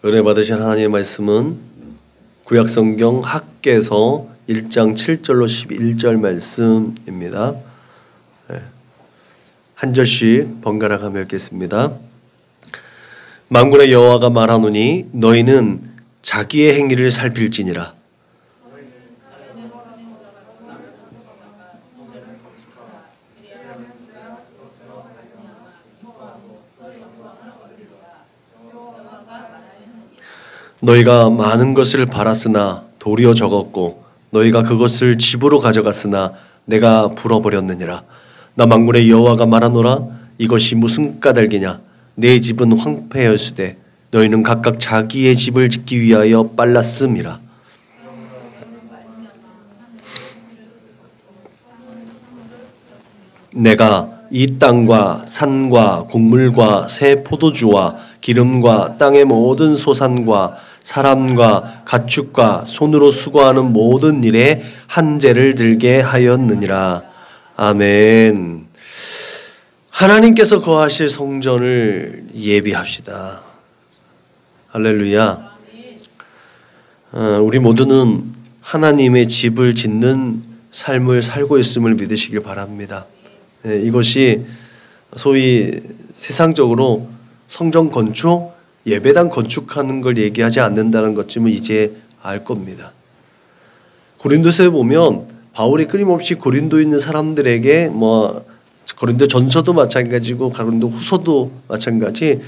은혜 받으신 하나님의 말씀은 구약성경 학개서 1장 7절로 11절 말씀입니다. 한 절씩 번갈아 가며 읽겠습니다. 만군의 여호와가 말하노니 너희는 자기의 행위를 살필지니라. 너희가 많은 것을 바랐으나 도리어 적었고 너희가 그것을 집으로 가져갔으나 내가 불어버렸느니라. 나 만군의 여호와가 말하노라. 이것이 무슨 까닭이냐. 내 집은 황폐하였으되 너희는 각각 자기의 집을 짓기 위하여 빨랐음이라. 내가 이 땅과 산과 곡물과 새 포도주와 기름과 땅의 모든 소산과 사람과 가축과 손으로 수고하는 모든 일에 한제를 들게 하였느니라. 아멘. 하나님께서 거하실 성전을 예비합시다. 할렐루야. 우리 모두는 하나님의 집을 짓는 삶을 살고 있음을 믿으시길 바랍니다. 이것이 소위 세상적으로 성전 건축, 예배당 건축하는 걸 얘기하지 않는다는 것쯤은 이제 알 겁니다. 고린도서에 보면 바울이 끊임없이 고린도에 있는 사람들에게 고린도 전서도 마찬가지고 고린도 후서도 마찬가지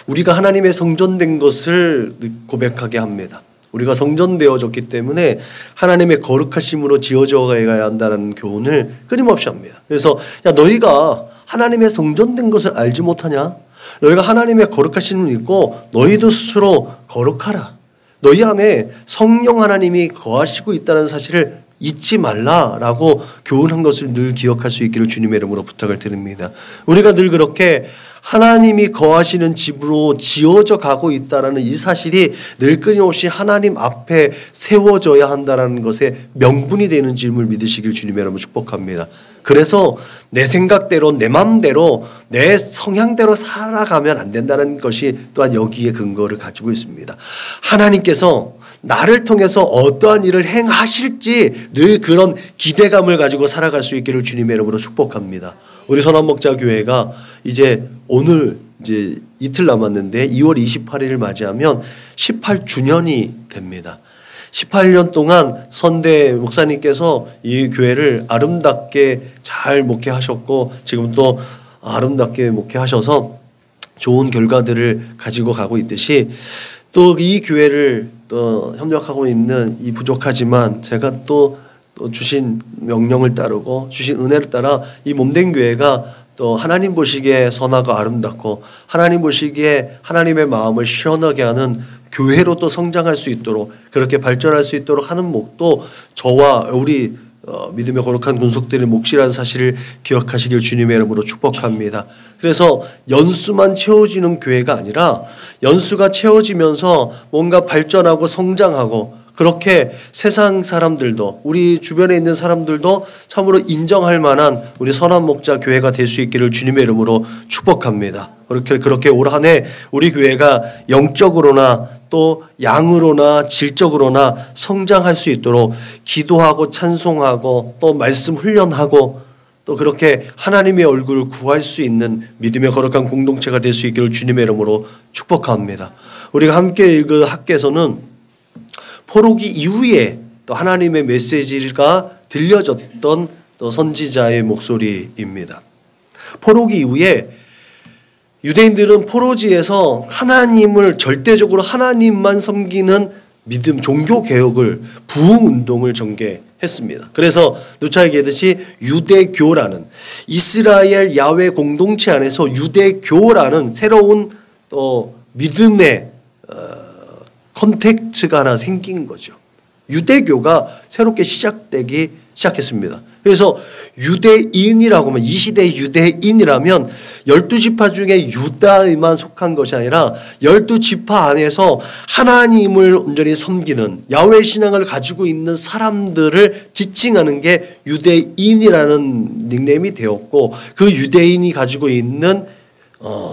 우리가 하나님의 성전된 것을 고백하게 합니다. 우리가 성전되어졌기 때문에 하나님의 거룩하심으로 지어져 가야 한다는 교훈을 끊임없이 합니다. 그래서 야 너희가 하나님의 성전된 것을 알지 못하냐? 너희가 하나님의 거룩하심을 믿고 너희도 스스로 거룩하라. 너희 안에 성령 하나님이 거하시고 있다는 사실을 잊지 말라라고 교훈한 것을 늘 기억할 수 있기를 주님의 이름으로 부탁을 드립니다. 우리가 늘 그렇게 하나님이 거하시는 집으로 지어져 가고 있다는 이 사실이 늘 끊임없이 하나님 앞에 세워져야 한다는 것에 명분이 되는 줄을 믿으시길 주님의 이름으로 축복합니다. 그래서 내 생각대로 내 마음대로 내 성향대로 살아가면 안 된다는 것이 또한 여기에 근거를 가지고 있습니다. 하나님께서 나를 통해서 어떠한 일을 행하실지 늘 그런 기대감을 가지고 살아갈 수 있기를 주님의 이름으로 축복합니다. 우리 선한목자교회가 이제 오늘 이제 이틀 남았는데 2월 28일을 맞이하면 18주년이 됩니다. 18년 동안 선대 목사님께서 이 교회를 아름답게 잘 목회하셨고 지금 또 아름답게 목회하셔서 좋은 결과들을 가지고 가고 있듯이 또 이 교회를 또 협력하고 있는 이 부족하지만 제가 또 주신 명령을 따르고 주신 은혜를 따라 이 몸된 교회가 또 하나님 보시기에 선하고 아름답고 하나님 보시기에 하나님의 마음을 시원하게 하는 교회로 또 성장할 수 있도록 그렇게 발전할 수 있도록 하는 목도 저와 우리 믿음의 거룩한 군속들의 몫이라는 사실을 기억하시길 주님의 이름으로 축복합니다. 그래서 연수만 채워지는 교회가 아니라 연수가 채워지면서 뭔가 발전하고 성장하고 그렇게 세상 사람들도 우리 주변에 있는 사람들도 참으로 인정할 만한 우리 선한 목자 교회가 될 수 있기를 주님의 이름으로 축복합니다. 그렇게 올 한 해 우리 교회가 영적으로나 또 양으로나 질적으로나 성장할 수 있도록 기도하고 찬송하고 또 말씀 훈련하고 또 그렇게 하나님의 얼굴을 구할 수 있는 믿음의 거룩한 공동체가 될 수 있기를 주님의 이름으로 축복합니다. 우리가 함께 읽은 학개서는 포로기 이후에 또 하나님의 메시지가 들려졌던 또 선지자의 목소리입니다. 포로기 이후에 유대인들은 포로지에서 하나님을 절대적으로 하나님만 섬기는 믿음 종교 개혁을 부흥 운동을 전개했습니다. 그래서 누차 얘기했듯이 유대교라는 이스라엘 야훼 공동체 안에서 유대교라는 새로운 또 믿음의 컨텍스트가 하나 생긴 거죠. 유대교가 새롭게 시작되기 시작했습니다. 그래서 유대인이라고 하면 이 시대의 유대인이라면 12지파 중에 유다에만 속한 것이 아니라 12지파 안에서 하나님을 온전히 섬기는 야훼 신앙을 가지고 있는 사람들을 지칭하는 게 유대인이라는 닉네임이 되었고 그 유대인이 가지고 있는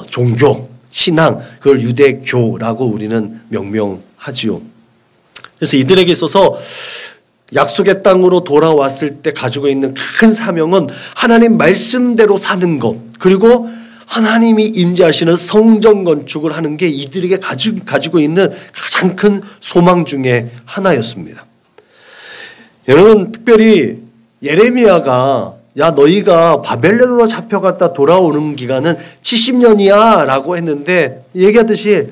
종교 신앙, 그걸 유대교라고 우리는 명명하지요. 그래서 이들에게 있어서 약속의 땅으로 돌아왔을 때 가지고 있는 큰 사명은 하나님 말씀대로 사는 것, 그리고 하나님이 임재하시는 성전 건축을 하는 게 이들에게 가지고 있는 가장 큰 소망 중에 하나였습니다. 여러분, 특별히 예레미야가 야 너희가 바벨론으로 잡혀갔다 돌아오는 기간은 70년이야 라고 했는데, 얘기하듯이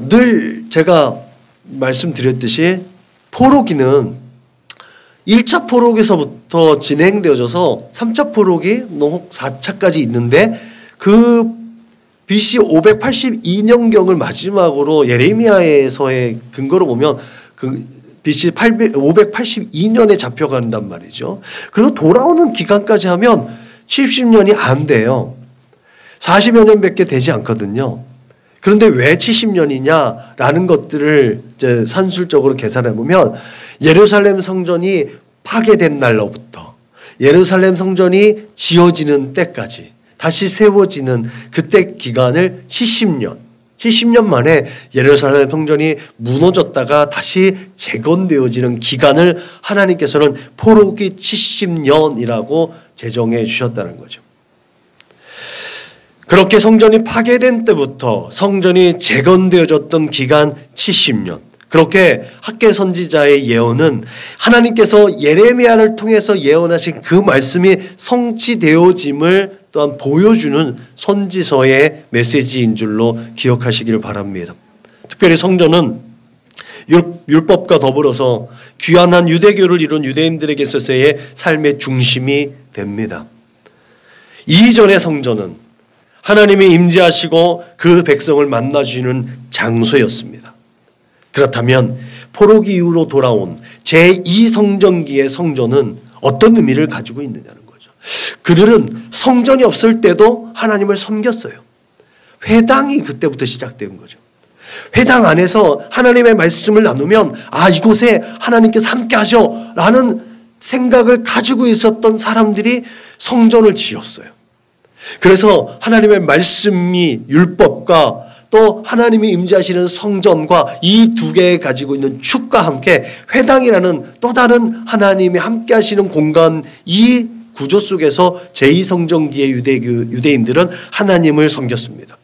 늘 제가 말씀드렸듯이 포로기는 1차 포로기서부터 진행되어져서 3차 포로기, 4차까지 있는데 그 BC 582년경을 마지막으로 예레미야에서의 근거로 보면 그 BC 582년에 잡혀간단 말이죠. 그리고 돌아오는 기간까지 하면 70년이 안 돼요. 40여 년밖에 되지 않거든요. 그런데 왜 70년이냐라는 것들을 이제 산술적으로 계산해 보면 예루살렘 성전이 파괴된 날로부터 예루살렘 성전이 지어지는 때까지 다시 세워지는 그때 기간을 70년 만에 예루살렘 성전이 무너졌다가 다시 재건되어지는 기간을 하나님께서는 포로기 70년이라고 제정해 주셨다는 거죠. 그렇게 성전이 파괴된 때부터 성전이 재건되어졌던 기간 70년. 그렇게 학개 선지자의 예언은 하나님께서 예레미야를 통해서 예언하신 그 말씀이 성취되어짐을 또한 보여주는 선지서의 메시지인 줄로 기억하시길 바랍니다. 특별히 성전은 율법과 더불어서 귀환한 유대교를 이룬 유대인들에게 있어서의 삶의 중심이 됩니다. 이전의 성전은 하나님이 임재하시고 그 백성을 만나주시는 장소였습니다. 그렇다면 포로기 이후로 돌아온 제2성전기의 성전은 어떤 의미를 가지고 있느냐는 거죠. 그들은 성전이 없을 때도 하나님을 섬겼어요. 회당이 그때부터 시작된 거죠. 회당 안에서 하나님의 말씀을 나누면 이곳에 하나님께서 함께 하셔 라는 생각을 가지고 있었던 사람들이 성전을 지었어요. 그래서 하나님의 말씀이 율법과 또 하나님이 임재하시는 성전과 이 두 개 가지고 있는 축과 함께 회당이라는 또 다른 하나님이 함께 하시는 공간, 이 구조 속에서 제2성전기의 유대인들은 하나님을 섬겼습니다.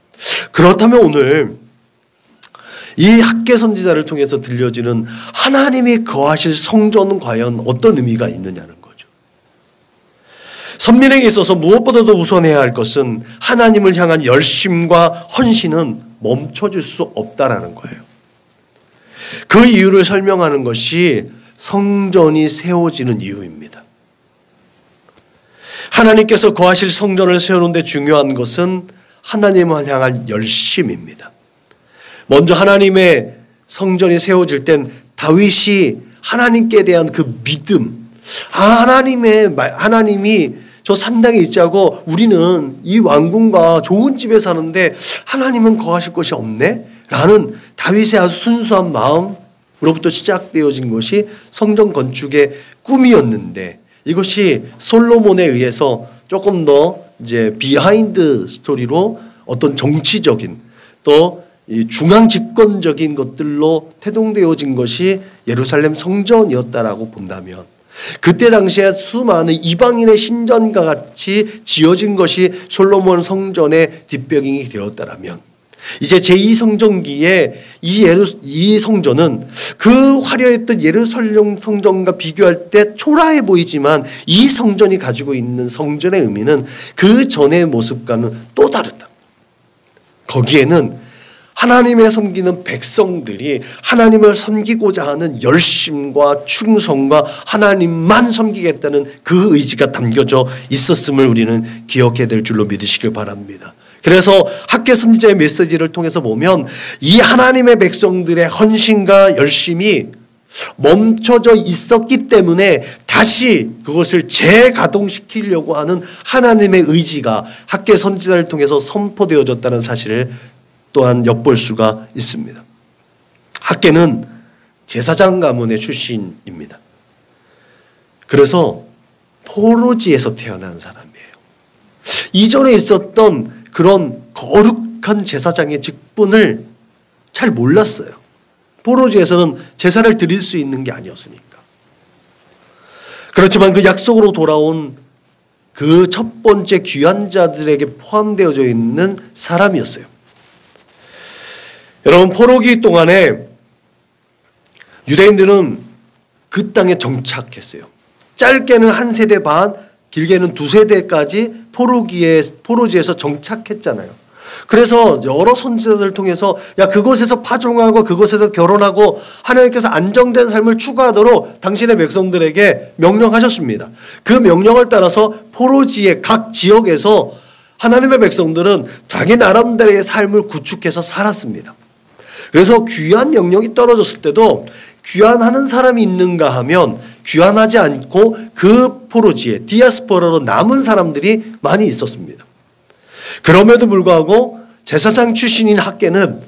그렇다면 오늘 이 학개 선지자를 통해서 들려지는 하나님이 거하실 성전은 과연 어떤 의미가 있느냐는 거죠. 선민에게 있어서 무엇보다도 우선해야 할 것은 하나님을 향한 열심과 헌신은 멈춰질 수 없다라는 거예요. 그 이유를 설명하는 것이 성전이 세워지는 이유입니다. 하나님께서 거하실 성전을 세우는 데 중요한 것은 하나님을 향한 열심입니다. 먼저 하나님의 성전이 세워질 땐 다윗이 하나님께 대한 그 믿음, 하나님이 저 산당에 있자고 우리는 이 왕궁과 좋은 집에 사는데 하나님은 거하실 것이 없네? 라는 다윗의 아주 순수한 마음으로부터 시작되어진 것이 성전 건축의 꿈이었는데, 이것이 솔로몬에 의해서 조금 더 이제 비하인드 스토리로 어떤 정치적인 또 중앙 집권적인 것들로 태동되어진 것이 예루살렘 성전이었다라고 본다면, 그때 당시에 수많은 이방인의 신전과 같이 지어진 것이 솔로몬 성전의 뒷배경이 되었다라면, 이제 제2성전기에 이 성전은 그 화려했던 예루살렘 성전과 비교할 때 초라해 보이지만 이 성전이 가지고 있는 성전의 의미는 그 전의 모습과는 또 다르다. 거기에는 하나님의 섬기는 백성들이 하나님을 섬기고자 하는 열심과 충성과 하나님만 섬기겠다는 그 의지가 담겨져 있었음을 우리는 기억해야 될 줄로 믿으시길 바랍니다. 그래서 학개 선지자의 메시지를 통해서 보면 이 하나님의 백성들의 헌신과 열심이 멈춰져 있었기 때문에 다시 그것을 재가동시키려고 하는 하나님의 의지가 학개 선지자를 통해서 선포되어졌다는 사실을 또한 엿볼 수가 있습니다. 학개는 제사장 가문의 출신입니다. 그래서 포로지에서 태어난 사람이에요. 이전에 있었던 그런 거룩한 제사장의 직분을 잘 몰랐어요. 포로지에서는 제사를 드릴 수 있는 게 아니었으니까. 그렇지만 그 약속으로 돌아온 그 첫 번째 귀한 자들에게 포함되어져 있는 사람이었어요. 여러분, 포로기 동안에 유대인들은 그 땅에 정착했어요. 짧게는 한 세대 반, 길게는 두 세대까지 포로지에서 정착했잖아요. 그래서 여러 선지자들을 통해서 그곳에서 파종하고 그곳에서 결혼하고 하나님께서 안정된 삶을 추구하도록 당신의 백성들에게 명령하셨습니다. 그 명령을 따라서 포로지의 각 지역에서 하나님의 백성들은 자기 나름대로의 삶을 구축해서 살았습니다. 그래서 귀환 명령이 떨어졌을 때도 귀환하는 사람이 있는가 하면 귀환하지 않고 그 포로지에 디아스포라로 남은 사람들이 많이 있었습니다. 그럼에도 불구하고 제사장 출신인 학개는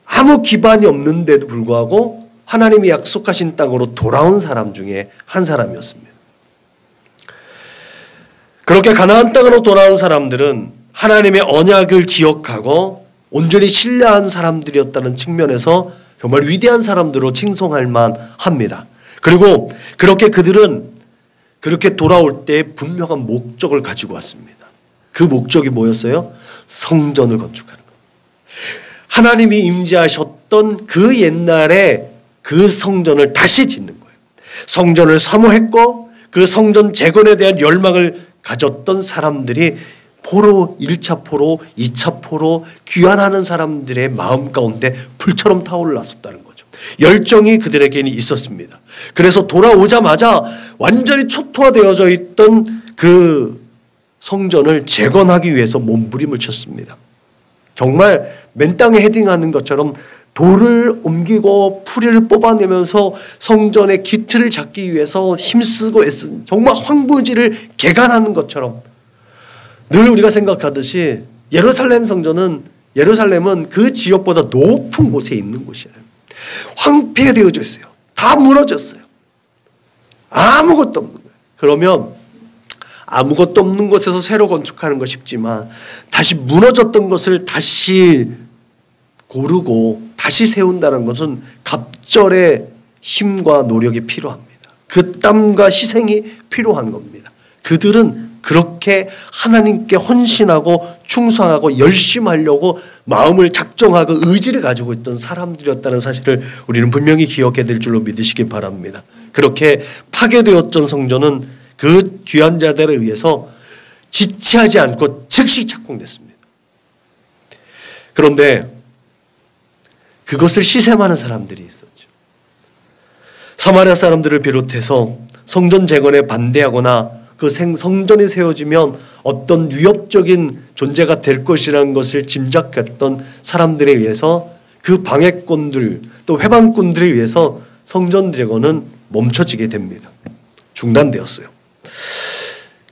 아무 기반이 없는데도 불구하고 하나님이 약속하신 땅으로 돌아온 사람 중에 한 사람이었습니다. 그렇게 가나안 땅으로 돌아온 사람들은 하나님의 언약을 기억하고 온전히 신뢰한 사람들이었다는 측면에서 정말 위대한 사람들로 칭송할 만합니다. 그리고 그렇게 그들은 그렇게 돌아올 때 분명한 목적을 가지고 왔습니다. 그 목적이 뭐였어요? 성전을 건축하는 것. 하나님이 임재하셨던 그 옛날에 그 성전을 다시 짓는 거예요. 성전을 사모했고 그 성전 재건에 대한 열망을 가졌던 사람들이 포로 1차 포로, 2차 포로 귀환하는 사람들의 마음 가운데 불처럼 타올랐었다는 거죠. 열정이 그들에게는 있었습니다. 그래서 돌아오자마자 완전히 초토화되어져 있던 그 성전을 재건하기 위해서 몸부림을 쳤습니다. 정말 맨 땅에 헤딩하는 것처럼 돌을 옮기고 풀이를 뽑아내면서 성전의 기틀을 잡기 위해서 힘쓰고 애쓴 정말 황무지를 개간하는 것처럼 늘 우리가 생각하듯이 예루살렘은 그 지역보다 높은 곳에 있는 곳이에요. 황폐되어져 있어요. 다 무너졌어요. 아무것도 없는 거예요. 그러면 아무것도 없는 곳에서 새로 건축하는 거 쉽지만 다시 무너졌던 것을 다시 고르고 다시 세운다는 것은 갑절의 힘과 노력이 필요합니다. 그 땀과 희생이 필요한 겁니다. 그들은 그렇게 하나님께 헌신하고 충성하고 열심히 하려고 마음을 작정하고 의지를 가지고 있던 사람들이었다는 사실을 우리는 분명히 기억해야 될 줄로 믿으시기 바랍니다. 그렇게 파괴되었던 성전은 그 귀한 자들에 의해서 지체하지 않고 즉시 착공됐습니다. 그런데 그것을 시샘하는 사람들이 있었죠. 사마리아 사람들을 비롯해서 성전 재건에 반대하거나 그 성전이 세워지면 어떤 위협적인 존재가 될 것이라는 것을 짐작했던 사람들에 의해서 그 방해꾼들 또 회방꾼들에 의해서 성전 재건은 멈춰지게 됩니다. 중단되었어요.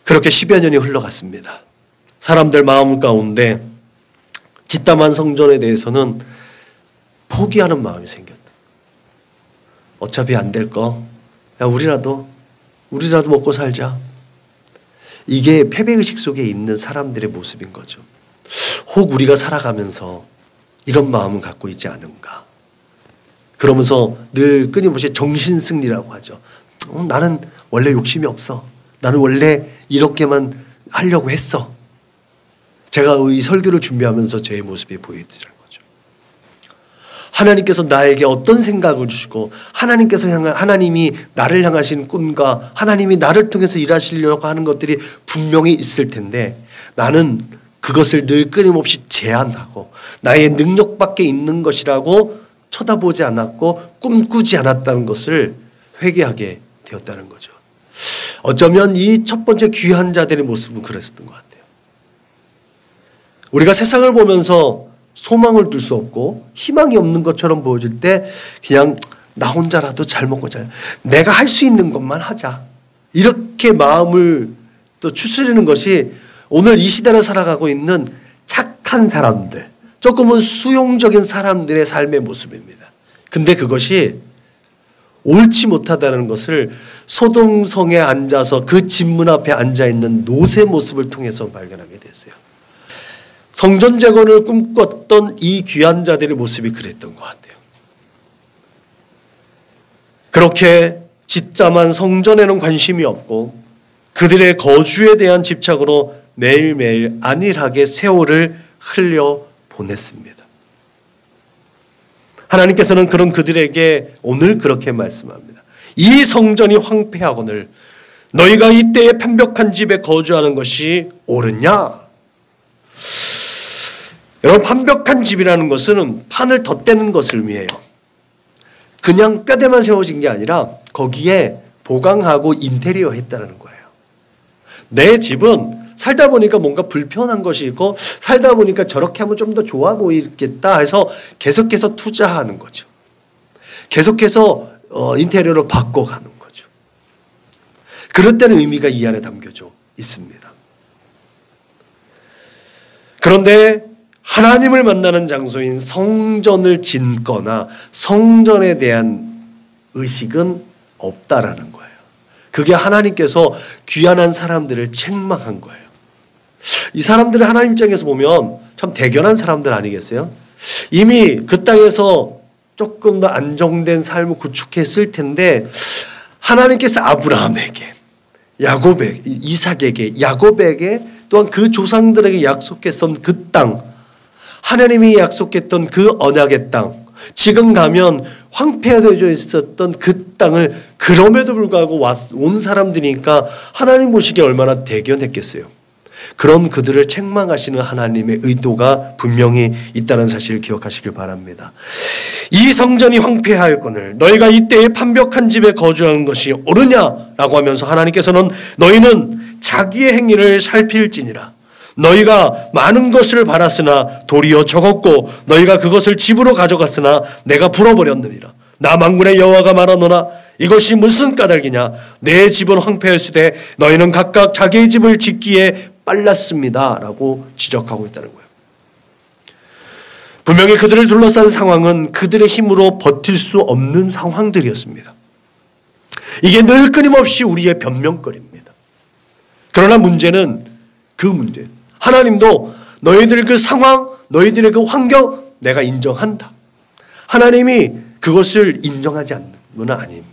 그렇게 10여 년이 흘러갔습니다. 사람들 마음 가운데 뒷담한 성전에 대해서는 포기하는 마음이 생겼다. 어차피 안 될 거, 우리라도 먹고 살자. 이게 패배의식 속에 있는 사람들의 모습인 거죠. 혹 우리가 살아가면서 이런 마음을 갖고 있지 않은가. 그러면서 늘 끊임없이 정신승리라고 하죠. 나는 원래 욕심이 없어. 나는 원래 이렇게만 하려고 했어. 제가 이 설교를 준비하면서 제 모습이 보이더라고요. 하나님께서 나에게 어떤 생각을 주시고 하나님이 나를 향하신 꿈과 하나님이 나를 통해서 일하시려고 하는 것들이 분명히 있을 텐데 나는 그것을 늘 끊임없이 제한하고 나의 능력 밖에 있는 것이라고 쳐다보지 않았고 꿈꾸지 않았다는 것을 회개하게 되었다는 거죠. 어쩌면 이 첫 번째 귀한 자들의 모습은 그랬었던 것 같아요. 우리가 세상을 보면서 소망을 둘 수 없고 희망이 없는 것처럼 보여질 때 그냥 나 혼자라도 잘 먹고 잘 내가 할 수 있는 것만 하자. 이렇게 마음을 또 추스리는 것이 오늘 이 시대를 살아가고 있는 착한 사람들, 조금은 수용적인 사람들의 삶의 모습입니다. 근데 그것이 옳지 못하다는 것을 소돔성에 앉아서 그 집문 앞에 앉아있는 롯의 모습을 통해서 발견하게 됐어요. 성전 재건을 꿈꿨던 이 귀한 자들의 모습이 그랬던 것 같아요. 그렇게 짓자만 성전에는 관심이 없고 그들의 거주에 대한 집착으로 매일매일 안일하게 세월을 흘려 보냈습니다. 하나님께서는 그런 그들에게 오늘 그렇게 말씀합니다. 이 성전이 황폐하거늘 너희가 이때에 편벽한 집에 거주하는 것이 옳으냐? 여러분, 판벽한 집이라는 것은 판을 덧대는 것을 의미해요. 그냥 뼈대만 세워진 게 아니라 거기에 보강하고 인테리어 했다는 거예요. 내 집은 살다 보니까 뭔가 불편한 것이 있고 살다 보니까 저렇게 하면 좀 더 좋아 보이겠다 해서 계속해서 투자하는 거죠. 계속해서 인테리어를 바꿔가는 거죠. 그렇다는 의미가 이 안에 담겨져 있습니다. 그런데 하나님을 만나는 장소인 성전을 짓거나 성전에 대한 의식은 없다라는 거예요. 그게 하나님께서 귀환한 사람들을 책망한 거예요. 이 사람들을 하나님 입장에서 보면 참 대견한 사람들 아니겠어요? 이미 그 땅에서 조금 더 안정된 삶을 구축했을 텐데 하나님께서 아브라함에게, 야곱에게, 이삭에게, 야곱에게 또한 그 조상들에게 약속했던 그 땅, 하나님이 약속했던 그 언약의 땅, 지금 가면 황폐해져 있었던 그 땅을 그럼에도 불구하고 온 사람들이니까 하나님 보시기에 얼마나 대견했겠어요. 그런 그들을 책망하시는 하나님의 의도가 분명히 있다는 사실을 기억하시길 바랍니다. 이 성전이 황폐하였거늘 너희가 이때에 판벽한 집에 거주하는 것이 옳으냐라고 하면서 하나님께서는 너희는 자기의 행위를 살필지니라. 너희가 많은 것을 바랐으나 도리어 적었고 너희가 그것을 집으로 가져갔으나 내가 불어버렸느니라. 나 만군의 여호와가 말하노라. 이것이 무슨 까닭이냐? 내 집은 황폐했으되 너희는 각각 자기의 집을 짓기에 빨랐습니다 라고 지적하고 있다는 거예요. 분명히 그들을 둘러싼 상황은 그들의 힘으로 버틸 수 없는 상황들이었습니다. 이게 늘 끊임없이 우리의 변명거리입니다. 그러나 문제는 그 문제, 하나님도 너희들 그 상황, 너희들의 그 환경 내가 인정한다. 하나님이 그것을 인정하지 않는 건 아닙니다.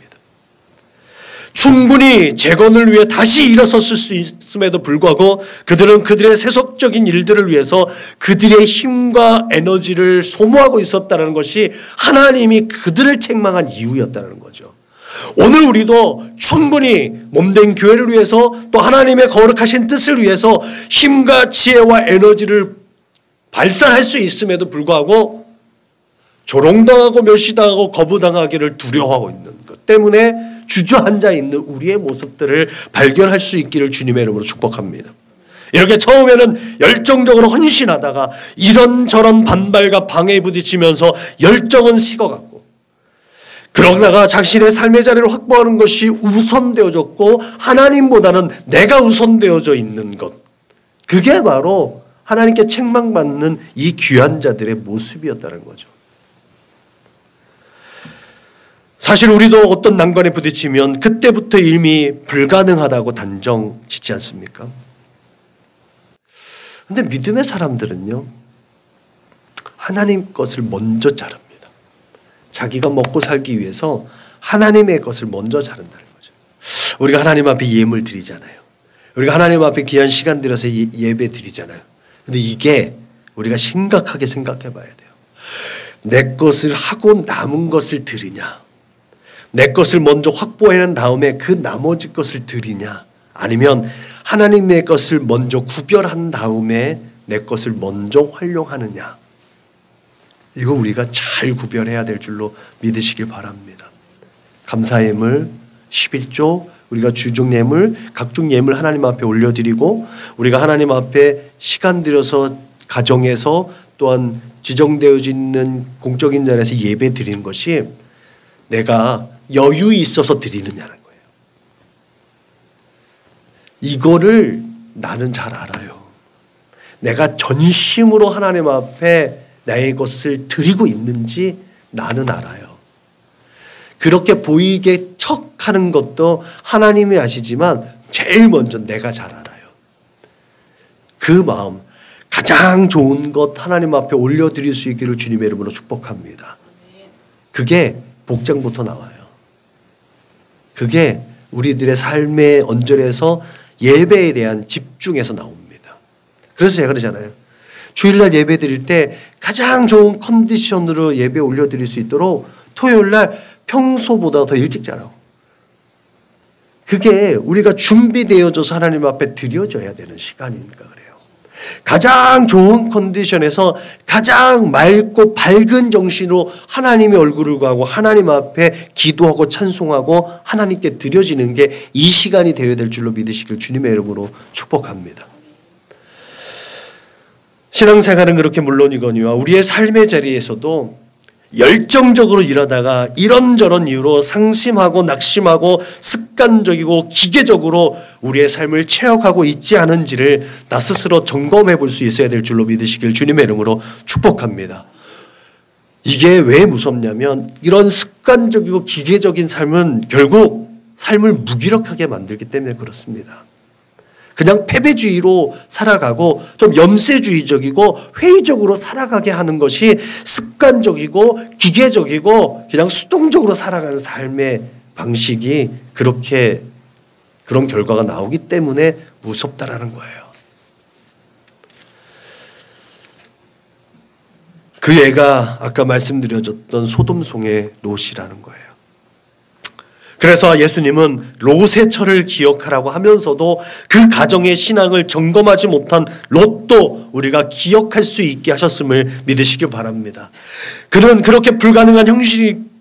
충분히 재건을 위해 다시 일어섰을 수 있음에도 불구하고 그들은 그들의 세속적인 일들을 위해서 그들의 힘과 에너지를 소모하고 있었다는 것이 하나님이 그들을 책망한 이유였다는 거죠. 오늘 우리도 충분히 몸된 교회를 위해서 또 하나님의 거룩하신 뜻을 위해서 힘과 지혜와 에너지를 발산할 수 있음에도 불구하고 조롱당하고 멸시당하고 거부당하기를 두려워하고 있는 것 때문에 주저앉아 있는 우리의 모습들을 발견할 수 있기를 주님의 이름으로 축복합니다. 이렇게 처음에는 열정적으로 헌신하다가 이런저런 반발과 방해에 부딪히면서 열정은 식어갔고 그러다가 자신의 삶의 자리를 확보하는 것이 우선되어졌고 하나님보다는 내가 우선되어져 있는 것, 그게 바로 하나님께 책망받는 이 귀한 자들의 모습이었다는 거죠. 사실 우리도 어떤 난관에 부딪히면 그때부터 이미 불가능하다고 단정 짓지 않습니까? 그런데 믿음의 사람들은요, 하나님 것을 먼저 자릅니다. 자기가 먹고 살기 위해서 하나님의 것을 먼저 자른다는 거죠. 우리가 하나님 앞에 예물 드리잖아요. 우리가 하나님 앞에 귀한 시간 들여서 예배 드리잖아요. 근데 이게 우리가 심각하게 생각해 봐야 돼요. 내 것을 하고 남은 것을 드리냐, 내 것을 먼저 확보해낸 다음에 그 나머지 것을 드리냐, 아니면 하나님의 것을 먼저 구별한 다음에 내 것을 먼저 활용하느냐, 이거 우리가 잘 구별해야 될 줄로 믿으시길 바랍니다. 감사예물, 11조, 우리가 주중 예물, 각종 예물 하나님 앞에 올려드리고 우리가 하나님 앞에 시간 들여서 가정에서 또한 지정되어져 있는 공적인 자리에서 예배 드리는 것이 내가 여유 있어서 드리느냐는 거예요. 이거를 나는 잘 알아요. 내가 전심으로 하나님 앞에 나의 것을 드리고 있는지 나는 알아요. 그렇게 보이게 척하는 것도 하나님이 아시지만 제일 먼저 내가 잘 알아요. 그 마음, 가장 좋은 것 하나님 앞에 올려드릴 수 있기를 주님의 이름으로 축복합니다. 그게 복장부터 나와요. 그게 우리들의 삶의 언저리에서 예배에 대한 집중에서 나옵니다. 그래서 제가 그러잖아요. 주일날 예배 드릴 때 가장 좋은 컨디션으로 예배 올려드릴 수 있도록 토요일날 평소보다 더 일찍 자라고. 그게 우리가 준비되어져서 하나님 앞에 드려져야 되는 시간이니까 그래요. 가장 좋은 컨디션에서 가장 맑고 밝은 정신으로 하나님의 얼굴을 구하고 하나님 앞에 기도하고 찬송하고 하나님께 드려지는 게 이 시간이 되어야 될 줄로 믿으시길 주님의 이름으로 축복합니다. 신앙생활은 그렇게 물론이거니와 우리의 삶의 자리에서도 열정적으로 일하다가 이런저런 이유로 상심하고 낙심하고 습관적이고 기계적으로 우리의 삶을 체험하고 있지 않은지를 나 스스로 점검해 볼 수 있어야 될 줄로 믿으시길 주님의 이름으로 축복합니다. 이게 왜 무섭냐면 이런 습관적이고 기계적인 삶은 결국 삶을 무기력하게 만들기 때문에 그렇습니다. 그냥 패배주의로 살아가고 좀 염세주의적이고 회의적으로 살아가게 하는 것이 습관적이고 기계적이고 그냥 수동적으로 살아가는 삶의 방식이 그렇게 그런 결과가 나오기 때문에 무섭다라는 거예요. 그 애가 아까 말씀드려줬던 소돔송의 롯이라는 거예요. 그래서 예수님은 롯의 철을 기억하라고 하면서도 그 가정의 신앙을 점검하지 못한 롯도 우리가 기억할 수 있게 하셨음을 믿으시길 바랍니다. 그는 그렇게 불가능한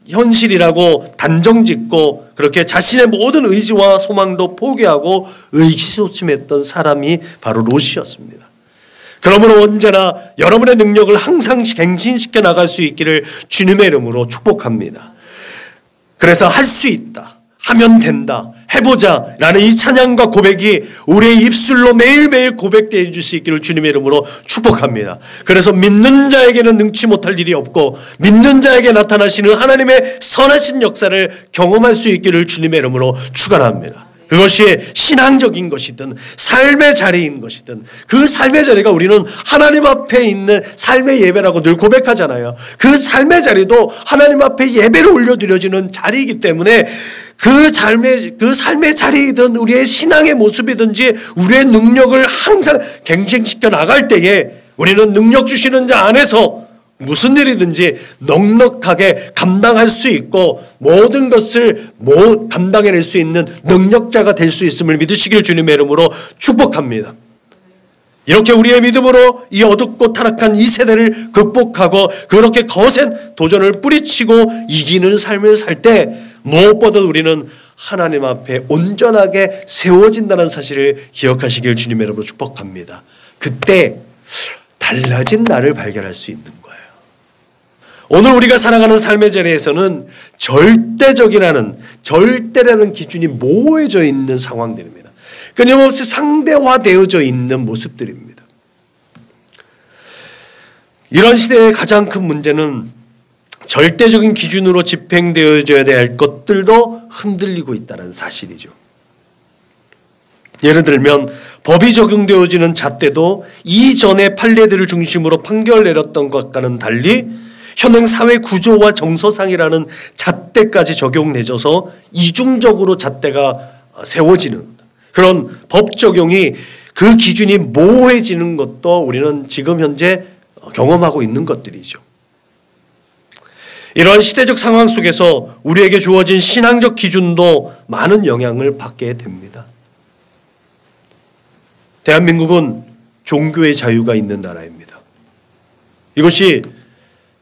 현실이라고 단정짓고 그렇게 자신의 모든 의지와 소망도 포기하고 의기소침했던 사람이 바로 롯이었습니다. 그러므로 언제나 여러분의 능력을 항상 갱신시켜 나갈 수 있기를 주님의 이름으로 축복합니다. 그래서 할 수 있다, 하면 된다, 해보자 라는 이 찬양과 고백이 우리의 입술로 매일매일 고백되어 줄 수 있기를 주님의 이름으로 축복합니다. 그래서 믿는 자에게는 능치 못할 일이 없고 믿는 자에게 나타나시는 하나님의 선하신 역사를 경험할 수 있기를 주님의 이름으로 축원합니다. 그것이 신앙적인 것이든 삶의 자리인 것이든 그 삶의 자리가 우리는 하나님 앞에 있는 삶의 예배라고 늘 고백하잖아요. 그 삶의 자리도 하나님 앞에 예배를 올려드려지는 자리이기 때문에 그 삶의 자리이든 우리의 신앙의 모습이든지 우리의 능력을 항상 갱생시켜 나갈 때에 우리는 능력 주시는 자 안에서 무슨 일이든지 넉넉하게 감당할 수 있고 모든 것을 감당해낼 수 있는 능력자가 될 수 있음을 믿으시길 주님의 이름으로 축복합니다. 이렇게 우리의 믿음으로 이 어둡고 타락한 이 세대를 극복하고 그렇게 거센 도전을 뿌리치고 이기는 삶을 살 때 무엇보다 우리는 하나님 앞에 온전하게 세워진다는 사실을 기억하시길 주님의 이름으로 축복합니다. 그때 달라진 나를 발견할 수 있는 거예요. 오늘 우리가 살아가는 삶의 자리에서는 절대라는 기준이 모호해져 있는 상황들입니다. 끊임없이 상대화되어져 있는 모습들입니다. 이런 시대의 가장 큰 문제는 절대적인 기준으로 집행되어져야 될 것들도 흔들리고 있다는 사실이죠. 예를 들면 법이 적용되어지는 잣대도 이전의 판례들을 중심으로 판결 내렸던 것과는 달리 현행 사회 구조와 정서상이라는 잣대까지 적용되어서 이중적으로 잣대가 세워지는 그런 법 적용이 그 기준이 모호해지는 것도 우리는 지금 현재 경험하고 있는 것들이죠. 이러한 시대적 상황 속에서 우리에게 주어진 신앙적 기준도 많은 영향을 받게 됩니다. 대한민국은 종교의 자유가 있는 나라입니다. 이것이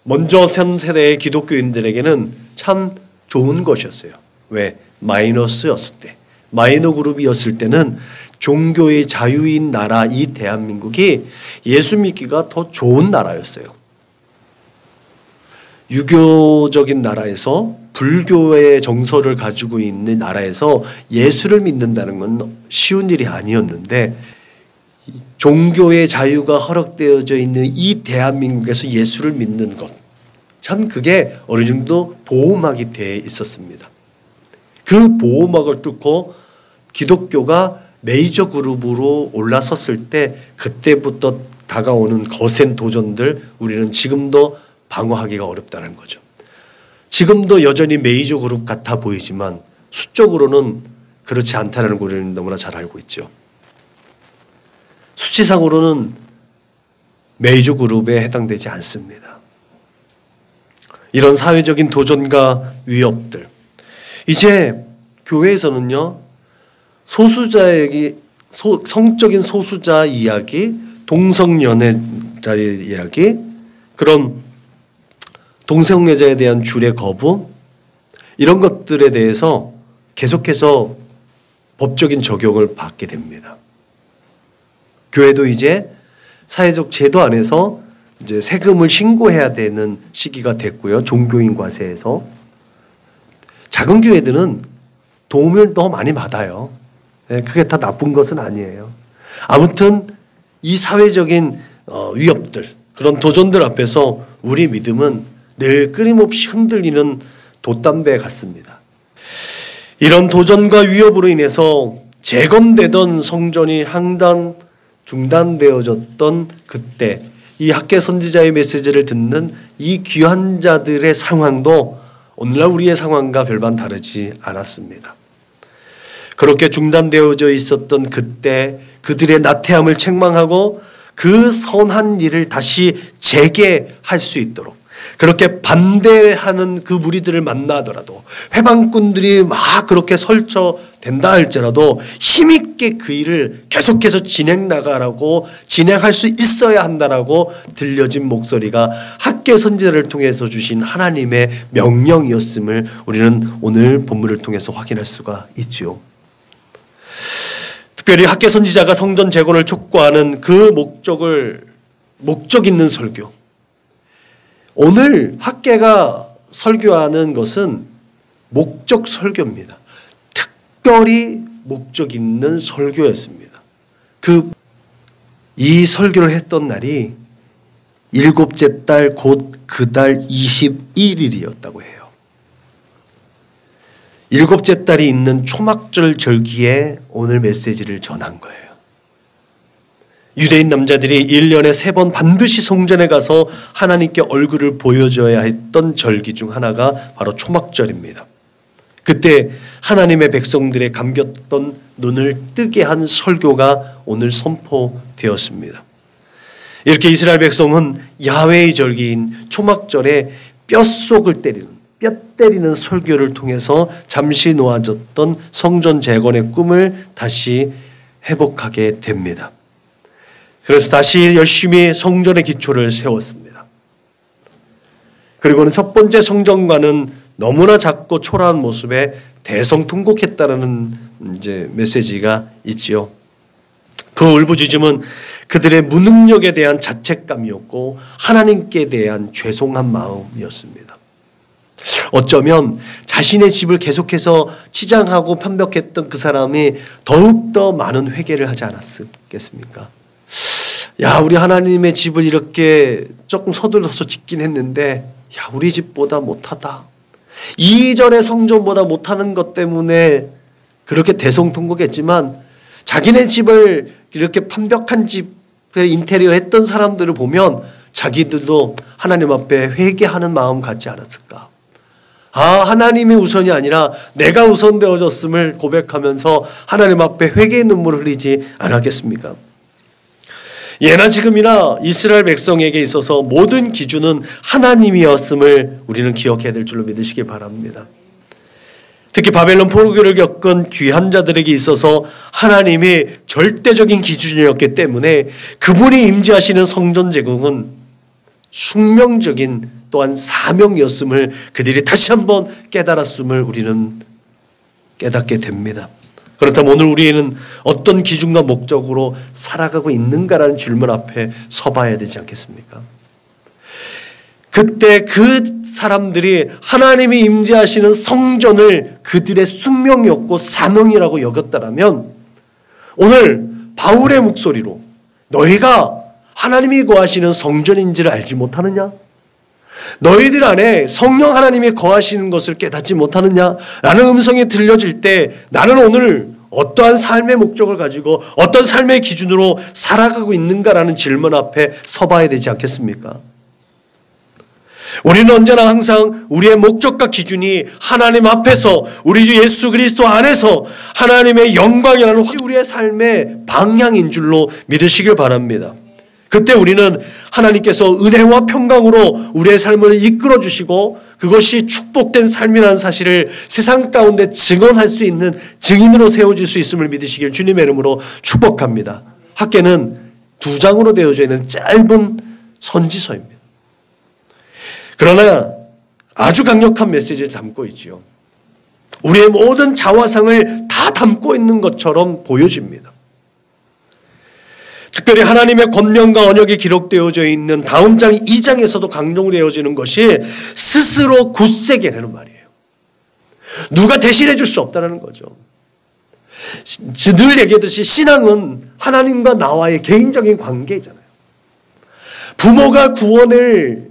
먼저 선 세대의 기독교인들에게는 참 좋은 것이었어요. 왜? 마이너스였을 때, 마이너 그룹이었을 때는 종교의 자유인 나라 이 대한민국이 예수 믿기가 더 좋은 나라였어요. 유교적인 나라에서 불교의 정서를 가지고 있는 나라에서 예수를 믿는다는 건 쉬운 일이 아니었는데 종교의 자유가 허락되어져 있는 이 대한민국에서 예수를 믿는 것, 참 그게 어느 정도 보호막이 되어 있었습니다. 그 보호막을 뚫고 기독교가 메이저 그룹으로 올라섰을 때 그때부터 다가오는 거센 도전들 우리는 지금도 방어하기가 어렵다는 거죠. 지금도 여전히 메이저 그룹 같아 보이지만 수적으로는 그렇지 않다는 걸 우리는 너무나 잘 알고 있죠. 수치상으로는 메이저 그룹에 해당되지 않습니다. 이런 사회적인 도전과 위협들, 이제 교회에서는요, 성적인 소수자 이야기, 동성연애자 이야기, 그런 동성애자에 대한 주례 거부, 이런 것들에 대해서 계속해서 법적인 적용을 받게 됩니다. 교회도 이제 사회적 제도 안에서 이제 세금을 신고해야 되는 시기가 됐고요. 종교인 과세에서. 작은 교회들은 도움을 너무 많이 받아요. 그게 다 나쁜 것은 아니에요. 아무튼 이 사회적인 위협들, 그런 도전들 앞에서 우리 믿음은 늘 끊임없이 흔들리는 돛담배 같습니다. 이런 도전과 위협으로 인해서 재건되던 성전이 항상 중단되어졌던 그때 이 학계 선지자의 메시지를 듣는 이 귀한 자들의 상황도 오늘날 우리의 상황과 별반 다르지 않았습니다. 그렇게 중단되어져 있었던 그때 그들의 나태함을 책망하고 그 선한 일을 다시 재개할 수 있도록, 그렇게 반대하는 그 무리들을 만나더라도, 회방꾼들이 막 그렇게 설쳐댄다 할지라도 힘있게 그 일을 계속해서 진행할 수 있어야 한다라고 들려진 목소리가 학계 선지자를 통해서 주신 하나님의 명령이었음을 우리는 오늘 본문을 통해서 확인할 수가 있죠. 특별히 학계 선지자가 성전 재건을 촉구하는 그 목적 있는 설교, 오늘 학계가 설교하는 것은 목적 설교입니다. 특별히 목적 있는 설교였습니다. 이 설교를 했던 날이 일곱째 달 곧 그 달 21일이었다고 해요. 일곱째 달이 있는 초막절 절기에 오늘 메시지를 전한 거예요. 유대인 남자들이 1년에 3번 반드시 성전에 가서 하나님께 얼굴을 보여줘야 했던 절기 중 하나가 바로 초막절입니다. 그때 하나님의 백성들의 감겼던 눈을 뜨게 한 설교가 오늘 선포되었습니다. 이렇게 이스라엘 백성은 야훼의 절기인 초막절에 뼈 때리는 설교를 통해서 잠시 놓아졌던 성전 재건의 꿈을 다시 회복하게 됩니다. 그래서 다시 열심히 성전의 기초를 세웠습니다. 그리고는 첫 번째 성전과는 너무나 작고 초라한 모습에 대성통곡했다라는 이제 메시지가 있지요. 그 울부짖음은 그들의 무능력에 대한 자책감이었고 하나님께 대한 죄송한 마음이었습니다. 어쩌면 자신의 집을 계속해서 치장하고 편벽했던 그 사람이 더욱더 많은 회개를 하지 않았겠습니까? 야, 우리 하나님의 집을 이렇게 조금 서둘러서 짓긴 했는데, 야, 우리 집보다 못하다. 이전의 성전보다 못하는 것 때문에 그렇게 대성통곡했지만 자기네 집을 이렇게 판벽한 집의 인테리어 했던 사람들을 보면 자기들도 하나님 앞에 회개하는 마음 갖지 않았을까? 하나님이 우선이 아니라 내가 우선되어졌음을 고백하면서 하나님 앞에 회개의 눈물을 흘리지 않았겠습니까? 예나 지금이나 이스라엘 백성에게 있어서 모든 기준은 하나님이었음을 우리는 기억해야 될 줄로 믿으시기 바랍니다. 특히 바벨론 포로기를 겪은 귀한 자들에게 있어서 하나님이 절대적인 기준이었기 때문에 그분이 임재하시는 성전 재건은 숙명적인 또한 사명이었음을 그들이 다시 한번 깨달았음을 우리는 깨닫게 됩니다. 그렇다면 오늘 우리는 어떤 기준과 목적으로 살아가고 있는가라는 질문 앞에 서봐야 되지 않겠습니까? 그때 그 사람들이 하나님이 임재하시는 성전을 그들의 숙명이었고 사명이라고 여겼다면 오늘 바울의 목소리로 너희가 하나님이 거하시는 성전인지를 알지 못하느냐? 너희들 안에 성령 하나님이 거하시는 것을 깨닫지 못하느냐라는 음성이 들려질 때 나는 오늘 어떠한 삶의 목적을 가지고 어떤 삶의 기준으로 살아가고 있는가라는 질문 앞에 서봐야 되지 않겠습니까? 우리는 언제나 항상 우리의 목적과 기준이 하나님 앞에서 우리 주 예수 그리스도 안에서 하나님의 영광이라는 우리의 삶의 방향인 줄로 믿으시길 바랍니다. 그때 우리는 하나님께서 은혜와 평강으로 우리의 삶을 이끌어 주시고 그것이 축복된 삶이라는 사실을 세상 가운데 증언할 수 있는 증인으로 세워질 수 있음을 믿으시길 주님의 이름으로 축복합니다. 학계는 2장으로 되어져 있는 짧은 선지서입니다. 그러나 아주 강력한 메시지를 담고 있지요. 우리의 모든 자화상을 다 담고 있는 것처럼 보여집니다. 특별히 하나님의 권면과 언약이 기록되어져 있는 다음 장 2장에서도 강조되어지는 것이 스스로 굳세게라는 말이에요. 누가 대신해 줄 수 없다는 거죠. 늘 얘기했듯이 신앙은 하나님과 나와의 개인적인 관계잖아요. 부모가 구원을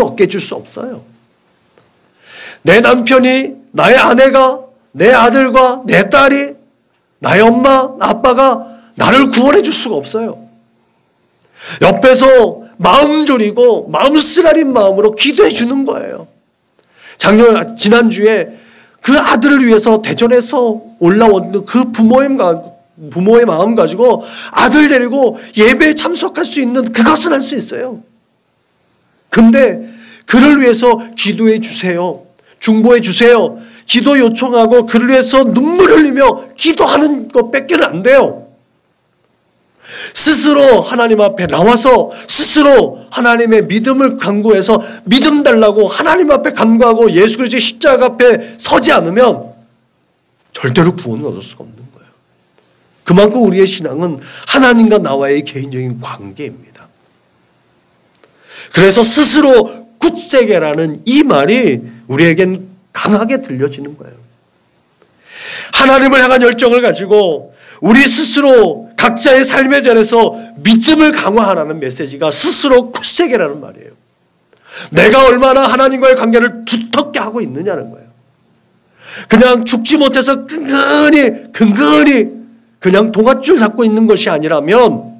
얻게 해줄 수 없어요. 내 남편이, 나의 아내가, 내 아들과 내 딸이, 나의 엄마, 아빠가 나를 구원해 줄 수가 없어요. 옆에서 마음 졸이고 마음 쓰라린 마음으로 기도해 주는 거예요. 지난주에 그 아들을 위해서 대전에서 올라온 그 부모의 마음 가지고 아들 데리고 예배에 참석할 수 있는 그것은 할 수 있어요. 근데 그를 위해서 기도해 주세요. 중보해 주세요. 기도 요청하고 그를 위해서 눈물 흘리며 기도하는 것 뺏기는 안 돼요. 스스로 하나님 앞에 나와서 스스로 하나님의 믿음을 간구해서 믿음 달라고 하나님 앞에 간구하고 예수 그리스도의 십자가 앞에 서지 않으면 절대로 구원을 얻을 수가 없는 거예요. 그만큼 우리의 신앙은 하나님과 나와의 개인적인 관계입니다. 그래서 스스로 굳세게라는 이 말이 우리에겐 강하게 들려지는 거예요. 하나님을 향한 열정을 가지고 우리 스스로 각자의 삶의 자리에서 믿음을 강화하라는 메시지가 스스로 굳세게라는 말이에요. 내가 얼마나 하나님과의 관계를 두텁게 하고 있느냐는 거예요. 그냥 죽지 못해서 근근히 그냥 도갓줄 잡고 있는 것이 아니라면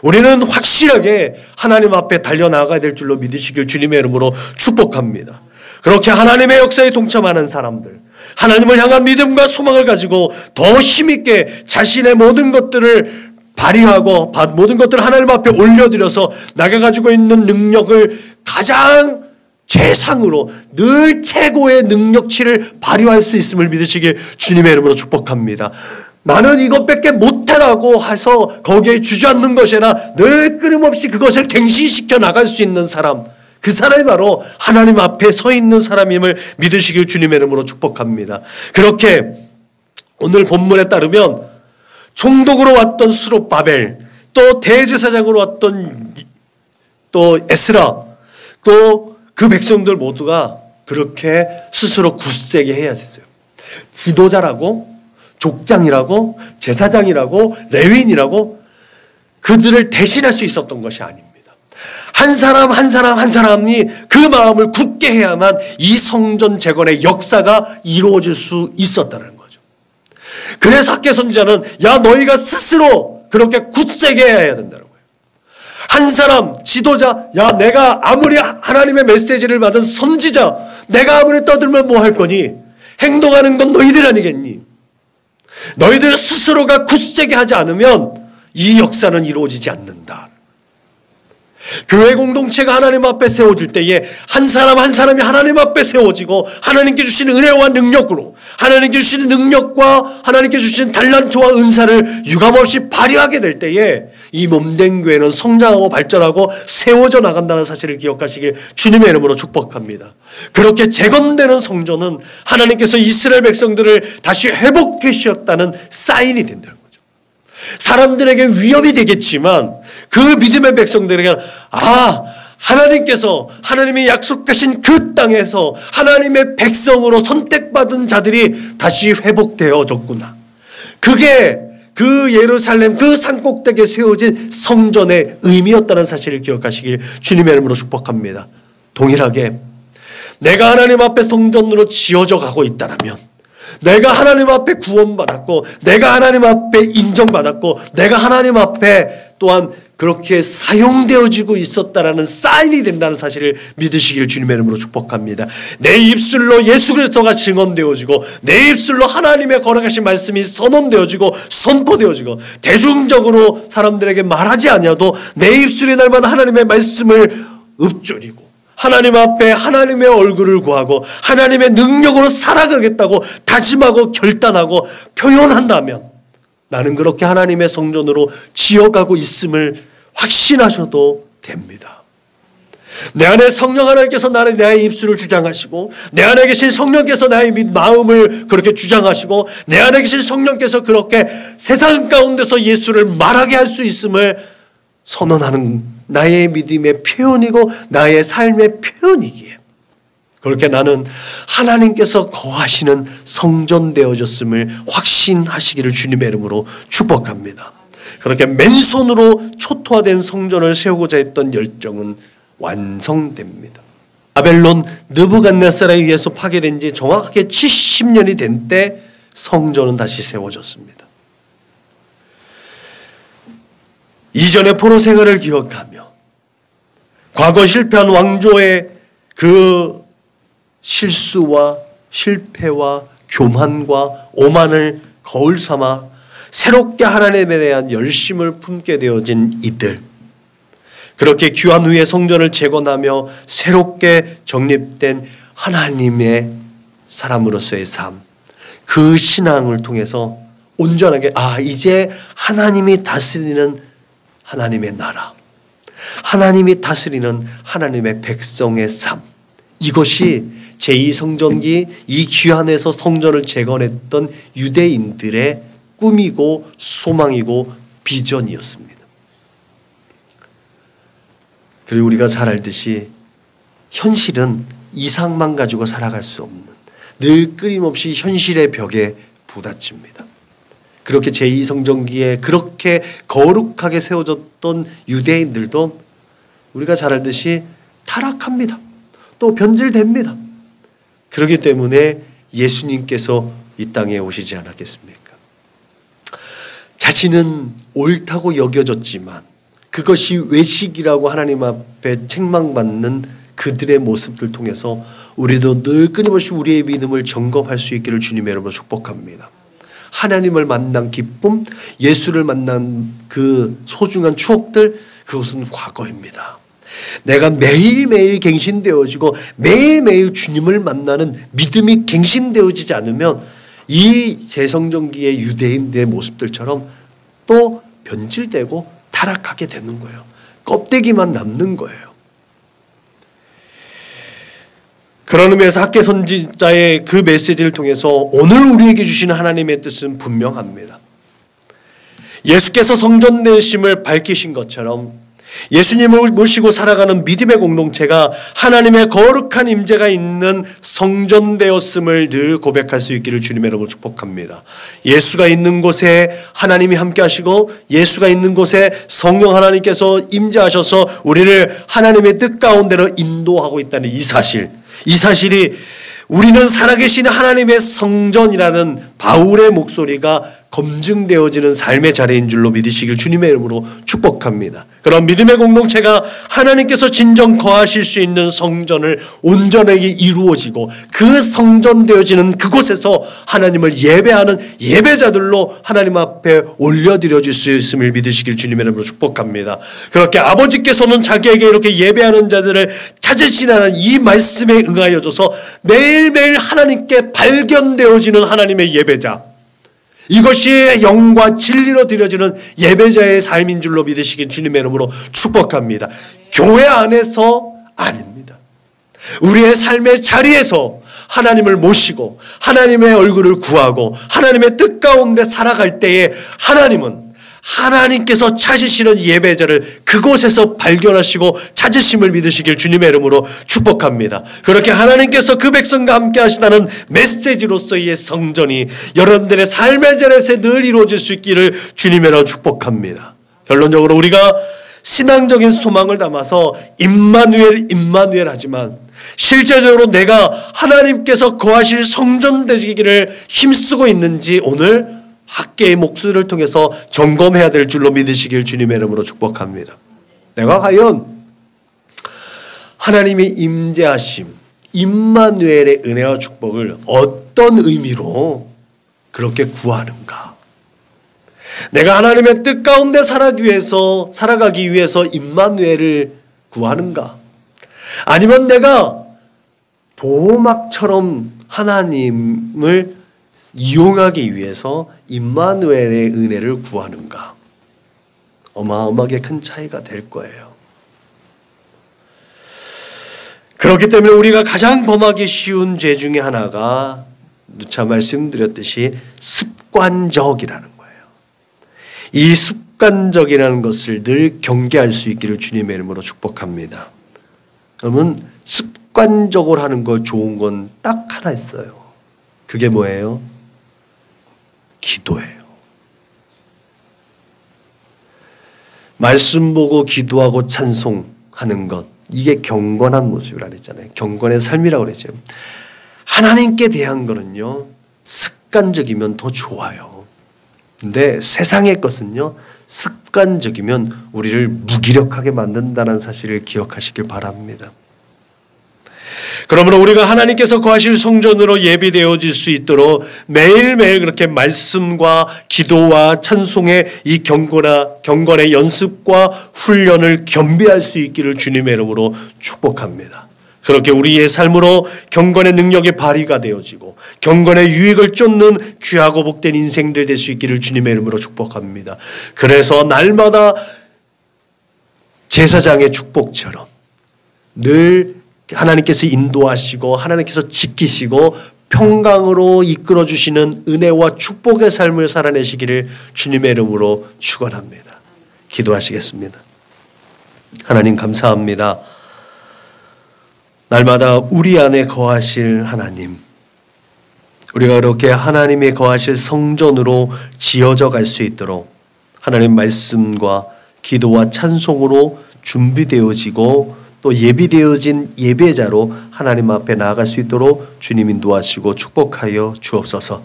우리는 확실하게 하나님 앞에 달려나가야 될 줄로 믿으시길 주님의 이름으로 축복합니다. 그렇게 하나님의 역사에 동참하는 사람들, 하나님을 향한 믿음과 소망을 가지고 더 힘있게 자신의 모든 것들을 발휘하고 모든 것들을 하나님 앞에 올려드려서 내가 가지고 있는 능력을 가장 최상으로 늘 최고의 능력치를 발휘할 수 있음을 믿으시길 주님의 이름으로 축복합니다. 나는 이것밖에 못해라고 해서 거기에 주저앉는 것이 아니라 늘 끊임없이 그것을 갱신시켜 나갈 수 있는 사람, 그 사람이 바로 하나님 앞에 서 있는 사람임을 믿으시길 주님의 이름으로 축복합니다. 그렇게 오늘 본문에 따르면 총독으로 왔던 수룹바벨, 또 대제사장으로 왔던 또 에스라, 또 그 백성들 모두가 그렇게 스스로 굳세게 해야 됐어요. 지도자라고, 족장이라고, 제사장이라고, 레위인이라고 그들을 대신할 수 있었던 것이 아닙니다. 한 사람이 그 마음을 굳게 해야만 이 성전 재건의 역사가 이루어질 수 있었다는 거죠. 그래서 학개 선지자는 야 너희가 스스로 그렇게 굳세게 해야 된다는 거예요. 한 사람 지도자, 야 내가 아무리 하나님의 메시지를 받은 선지자, 내가 아무리 떠들면 뭐 할 거니? 행동하는 건 너희들 아니겠니? 너희들 스스로가 굳세게 하지 않으면 이 역사는 이루어지지 않는다. 교회 공동체가 하나님 앞에 세워질 때에 한 사람이 하나님 앞에 세워지고 하나님께 주시는 은혜와 능력으로 하나님께 주시는 능력과 하나님께 주시는 달란트와 은사를 유감없이 발휘하게 될 때에 이 몸된 교회는 성장하고 발전하고 세워져 나간다는 사실을 기억하시길 주님의 이름으로 축복합니다. 그렇게 재건되는 성전은 하나님께서 이스라엘 백성들을 다시 회복해 주셨다는 사인이 된다는 거예요. 사람들에게 위험이 되겠지만 그 믿음의 백성들에게 하나님께서 하나님이 약속하신 그 땅에서 하나님의 백성으로 선택받은 자들이 다시 회복되어졌구나. 그게 그 예루살렘 그 산꼭대기에 세워진 성전의 의미였다는 사실을 기억하시길 주님의 이름으로 축복합니다. 동일하게 내가 하나님 앞에 성전으로 지어져 가고 있다면, 내가 하나님 앞에 구원받았고, 내가 하나님 앞에 인정받았고, 내가 하나님 앞에 또한 그렇게 사용되어지고 있었다라는 사인이 된다는 사실을 믿으시길 주님의 이름으로 축복합니다. 내 입술로 예수 그리스도가 증언되어지고, 내 입술로 하나님의 거룩하신 말씀이 선언되어지고 선포되어지고, 대중적으로 사람들에게 말하지 않아도 내 입술이 날마다 하나님의 말씀을 읊조리고, 하나님 앞에 하나님의 얼굴을 구하고 하나님의 능력으로 살아가겠다고 다짐하고 결단하고 표현한다면, 나는 그렇게 하나님의 성전으로 지어가고 있음을 확신하셔도 됩니다. 내 안에 성령 하나님께서 나를, 내 입술을 주장하시고, 내 안에 계신 성령께서 나의 마음을 그렇게 주장하시고, 내 안에 계신 성령께서 그렇게 세상 가운데서 예수를 말하게 할 수 있음을 선언하는 나의 믿음의 표현이고 나의 삶의 표현이기에, 그렇게 나는 하나님께서 거하시는 성전 되어졌음을 확신하시기를 주님의 이름으로 축복합니다. 그렇게 맨손으로 초토화된 성전을 세우고자 했던 열정은 완성됩니다. 바벨론 느부갓네살에 의해서 파괴된 지 정확하게 70년이 된 때 성전은 다시 세워졌습니다. 이전의 포로 생활을 기억하며 과거 실패한 왕조의 그 실수와 실패와 교만과 오만을 거울 삼아 새롭게 하나님에 대한 열심을 품게 되어진 이들, 그렇게 귀환 후에 성전을 재건하며 새롭게 정립된 하나님의 사람으로서의 삶, 그 신앙을 통해서 온전하게 이제 하나님이 다스리는 하나님의 나라, 하나님이 다스리는 하나님의 백성의 삶, 이것이 제2성전기 이 귀환에서 성전을 재건했던 유대인들의 꿈이고 소망이고 비전이었습니다. 그리고 우리가 잘 알듯이 현실은 이상만 가지고 살아갈 수 없는, 늘 끊임없이 현실의 벽에 부딪힙니다. 그렇게 제2성전기에 그렇게 거룩하게 세워졌던 유대인들도 우리가 잘 알듯이 타락합니다. 또 변질됩니다. 그렇기 때문에 예수님께서 이 땅에 오시지 않았겠습니까? 자신은 옳다고 여겨졌지만 그것이 외식이라고 하나님 앞에 책망받는 그들의 모습들 통해서 우리도 늘 끊임없이 우리의 믿음을 점검할 수 있기를 주님의 이름으로 축복합니다. 하나님을 만난 기쁨, 예수를 만난 그 소중한 추억들, 그것은 과거입니다. 내가 매일매일 갱신되어지고 매일매일 주님을 만나는 믿음이 갱신되어지지 않으면 이 제성전기의 유대인들의 모습들처럼 또 변질되고 타락하게 되는 거예요. 껍데기만 남는 거예요. 그런 의미에서 학개 선지자의 그 메시지를 통해서 오늘 우리에게 주시는 하나님의 뜻은 분명합니다. 예수께서 성전 되심을 밝히신 것처럼 예수님을 모시고 살아가는 믿음의 공동체가 하나님의 거룩한 임재가 있는 성전 되었음을 늘 고백할 수 있기를 주님의 이름으로 축복합니다. 예수가 있는 곳에 하나님이 함께 하시고 예수가 있는 곳에 성령 하나님께서 임재하셔서 우리를 하나님의 뜻 가운데로 인도하고 있다는 이 사실이 우리는 살아계신 하나님의 성전이라는 바울의 목소리가 검증되어지는 삶의 자리인 줄로 믿으시길 주님의 이름으로 축복합니다. 그런 믿음의 공동체가 하나님께서 진정 거하실 수 있는 성전을 온전하게 이루어지고 그 성전 되어지는 그곳에서 하나님을 예배하는 예배자들로 하나님 앞에 올려드려질 수 있음을 믿으시길 주님의 이름으로 축복합니다. 그렇게 아버지께서는 자기에게 이렇게 예배하는 자들을 찾으시라는 이 말씀에 응하여져서 매일매일 하나님께 발견되어지는 하나님의 예배자, 이것이 영과 진리로 드려지는 예배자의 삶인 줄로 믿으시긴 주님의 이름으로 축복합니다. 교회 안에서 아닙니다. 우리의 삶의 자리에서 하나님을 모시고 하나님의 얼굴을 구하고 하나님의 뜻 가운데 살아갈 때에 하나님께서 찾으시는 예배자를 그곳에서 발견하시고 찾으심을 믿으시길 주님의 이름으로 축복합니다. 그렇게 하나님께서 그 백성과 함께 하시다는 메시지로서의 성전이 여러분들의 삶의 자리에서 늘 이루어질 수 있기를 주님의 이름으로 축복합니다. 결론적으로 우리가 신앙적인 소망을 담아서 임마누엘 하지만 실제적으로 내가 하나님께서 거하실 성전 되기를 힘쓰고 있는지 오늘 학계의 목소리를 통해서 점검해야 될 줄로 믿으시길 주님의 이름으로 축복합니다. 내가 과연 하나님의 임재하심, 임마누엘의 은혜와 축복을 어떤 의미로 그렇게 구하는가? 내가 하나님의 뜻 가운데 살아가기 위해서 임마누엘을 구하는가? 아니면 내가 보호막처럼 하나님을 이용하기 위해서 임마누엘의 은혜를 구하는가? 어마어마하게 큰 차이가 될 거예요. 그렇기 때문에 우리가 가장 범하기 쉬운 죄 중에 하나가 누차 말씀드렸듯이 습관적이라는 거예요. 이 습관적이라는 것을 늘 경계할 수 있기를 주님의 이름으로 축복합니다. 그러면 습관적으로 하는 거 좋은 건 딱 하나 있어요. 그게 뭐예요? 기도예요. 말씀 보고 기도하고 찬송하는 것, 이게 경건한 모습이라 그랬잖아요. 경건의 삶이라고 그랬죠. 하나님께 대한 거는요, 습관적이면 더 좋아요. 근데 세상의 것은요, 습관적이면 우리를 무기력하게 만든다는 사실을 기억하시길 바랍니다. 그러므로 우리가 하나님께서 거하실 성전으로 예비되어질 수 있도록 매일매일 그렇게 말씀과 기도와 찬송의 이 경건의 연습과 훈련을 겸비할 수 있기를 주님의 이름으로 축복합니다. 그렇게 우리의 삶으로 경건의 능력이 발휘가 되어지고 경건의 유익을 쫓는 귀하고 복된 인생들 될 수 있기를 주님의 이름으로 축복합니다. 그래서 날마다 제사장의 축복처럼 늘 하나님께서 인도하시고 하나님께서 지키시고 평강으로 이끌어 주시는 은혜와 축복의 삶을 살아내시기를 주님의 이름으로 축원합니다. 기도하시겠습니다. 하나님 감사합니다. 날마다 우리 안에 거하실 하나님, 우리가 그렇게 하나님의 거하실 성전으로 지어져 갈 수 있도록 하나님 말씀과 기도와 찬송으로 준비되어지고 또 예비되어진 예배자로 하나님 앞에 나아갈 수 있도록 주님 인도하시고 축복하여 주옵소서.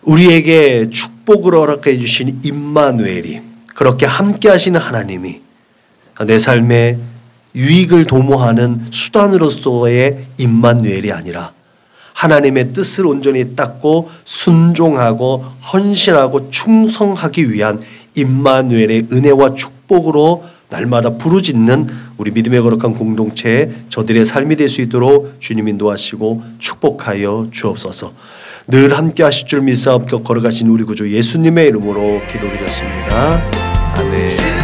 우리에게 축복을 허락해 주신 임마누엘이, 그렇게 함께 하시는 하나님이 내 삶에 유익을 도모하는 수단으로서의 임마누엘이 아니라 하나님의 뜻을 온전히 닦고 순종하고 헌신하고 충성하기 위한 임마누엘의 은혜와 축복으로 날마다 부르짖는 우리 믿음의 거룩한 공동체의 저들의 삶이 될 수 있도록 주님 인도하시고 축복하여 주옵소서. 늘 함께 하실 줄 믿사옵고 걸어가신 우리 구주 예수님의 이름으로 기도드렸습니다. 아멘.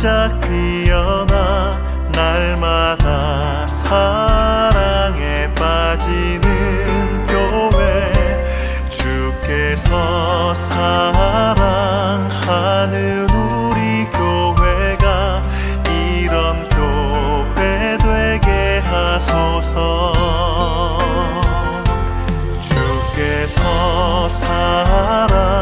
활짝 피어나 날마다 사랑에 빠지는 교회, 주께서 사랑하는 우리 교회가 이런 교회 되게 하소서. 주께서 사랑하는